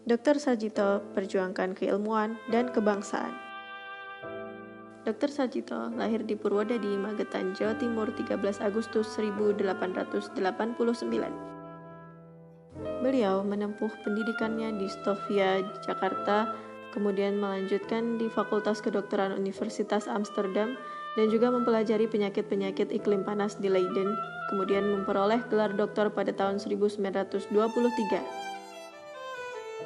Dr. Sarjito perjuangkan keilmuan dan kebangsaan. Dr. Sarjito lahir di Purwodadi, Magetan, Jawa Timur 13 Agustus 1889. Beliau menempuh pendidikannya di Stovia, Jakarta, kemudian melanjutkan di Fakultas Kedokteran Universitas Amsterdam dan juga mempelajari penyakit-penyakit iklim panas di Leiden, kemudian memperoleh gelar doktor pada tahun 1923.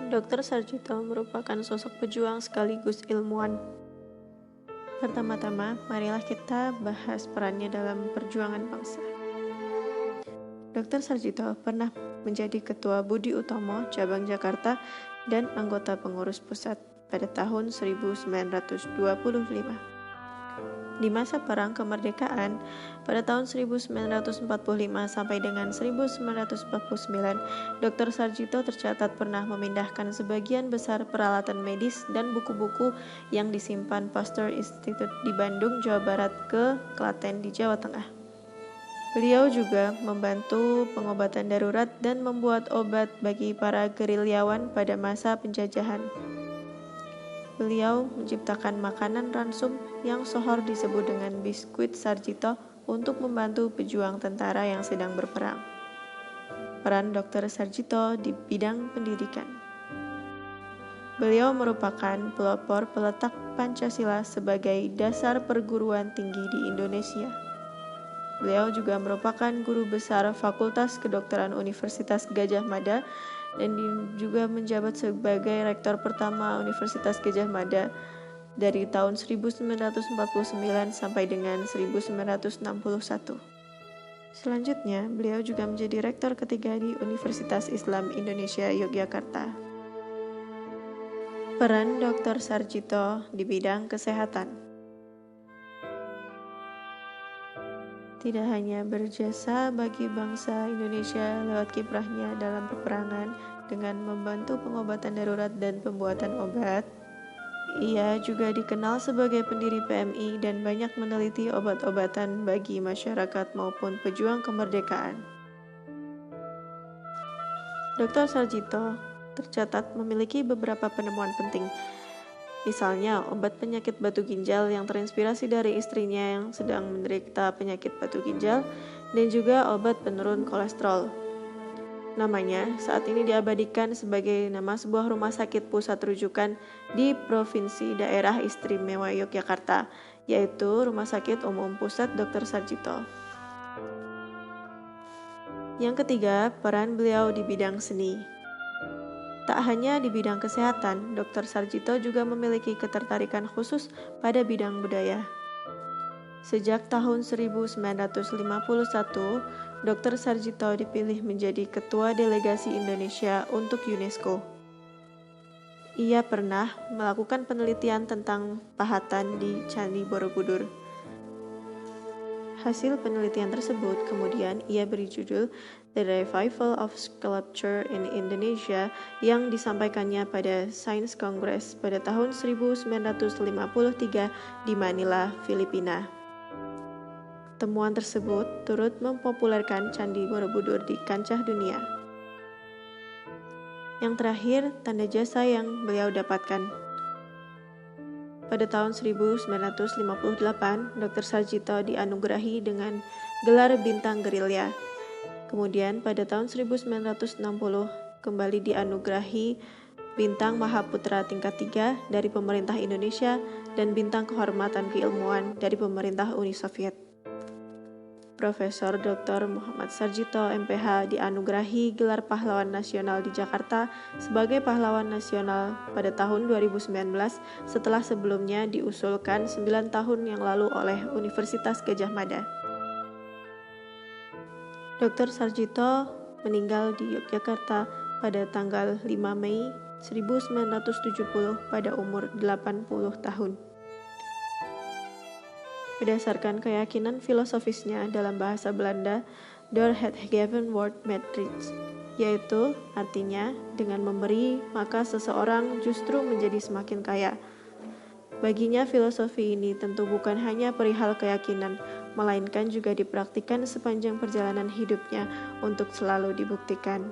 Dr. Sarjito merupakan sosok pejuang sekaligus ilmuwan. Pertama-tama, marilah kita bahas perannya dalam perjuangan bangsa. Dr. Sarjito pernah menjadi Ketua Budi Utomo Cabang Jakarta dan anggota pengurus pusat pada tahun 1925. Di masa Perang Kemerdekaan pada tahun 1945 sampai dengan 1949, Dr. Sarjito tercatat pernah memindahkan sebagian besar peralatan medis dan buku-buku yang disimpan Pasteur Institute di Bandung, Jawa Barat ke Klaten di Jawa Tengah. Beliau juga membantu pengobatan darurat dan membuat obat bagi para gerilyawan pada masa penjajahan. Beliau menciptakan makanan ransum yang sohor disebut dengan biskuit Sarjito untuk membantu pejuang tentara yang sedang berperang. Peran Dr. Sarjito di bidang pendidikan. Beliau merupakan pelopor peletak Pancasila sebagai dasar perguruan tinggi di Indonesia. Beliau juga merupakan guru besar Fakultas Kedokteran Universitas Gadjah Mada dan juga menjabat sebagai rektor pertama Universitas Gadjah Mada dari tahun 1949 sampai dengan 1961. Selanjutnya, beliau juga menjadi rektor ketiga di Universitas Islam Indonesia Yogyakarta. Peran Dr. Sarjito di bidang kesehatan. Tidak hanya berjasa bagi bangsa Indonesia lewat kiprahnya dalam peperangan dengan membantu pengobatan darurat dan pembuatan obat, ia juga dikenal sebagai pendiri PMI dan banyak meneliti obat-obatan bagi masyarakat maupun pejuang kemerdekaan. Dr. Sarjito tercatat memiliki beberapa penemuan penting. Misalnya, obat penyakit batu ginjal yang terinspirasi dari istrinya yang sedang menderita penyakit batu ginjal dan juga obat penurun kolesterol. Namanya saat ini diabadikan sebagai nama sebuah rumah sakit pusat rujukan di Provinsi Daerah Istimewa Yogyakarta, yaitu Rumah Sakit Umum Pusat Dr. Sarjito. Yang ketiga, peran beliau di bidang seni. Tak hanya di bidang kesehatan, Dr. Sarjito juga memiliki ketertarikan khusus pada bidang budaya. Sejak tahun 1951, Dr. Sarjito dipilih menjadi Ketua Delegasi Indonesia untuk UNESCO. Ia pernah melakukan penelitian tentang pahatan di Candi Borobudur. Hasil penelitian tersebut kemudian ia beri judul The Revival of Sculpture in Indonesia yang disampaikannya pada Science Congress pada tahun 1953 di Manila, Filipina. Temuan tersebut turut mempopulerkan Candi Borobudur di kancah dunia. Yang terakhir, tanda jasa yang beliau dapatkan. Pada tahun 1958, Dr. Sarjito dianugerahi dengan gelar Bintang Gerilya. Kemudian pada tahun 1960 kembali dianugerahi Bintang Mahaputra tingkat 3 dari pemerintah Indonesia dan Bintang Kehormatan Keilmuan dari pemerintah Uni Soviet. Profesor Dr. Muhammad Sarjito MPH dianugerahi gelar Pahlawan Nasional di Jakarta sebagai Pahlawan Nasional pada tahun 2019 setelah sebelumnya diusulkan 9 tahun yang lalu oleh Universitas Gadjah Mada. Dr. Sarjito meninggal di Yogyakarta pada tanggal 5 Mei 1970 pada umur 80 tahun. Berdasarkan keyakinan filosofisnya dalam bahasa Belanda, Door het gegeven wordt met rich, yaitu artinya dengan memberi maka seseorang justru menjadi semakin kaya. Baginya filosofi ini tentu bukan hanya perihal keyakinan, melainkan juga dipraktikkan sepanjang perjalanan hidupnya untuk selalu dibuktikan.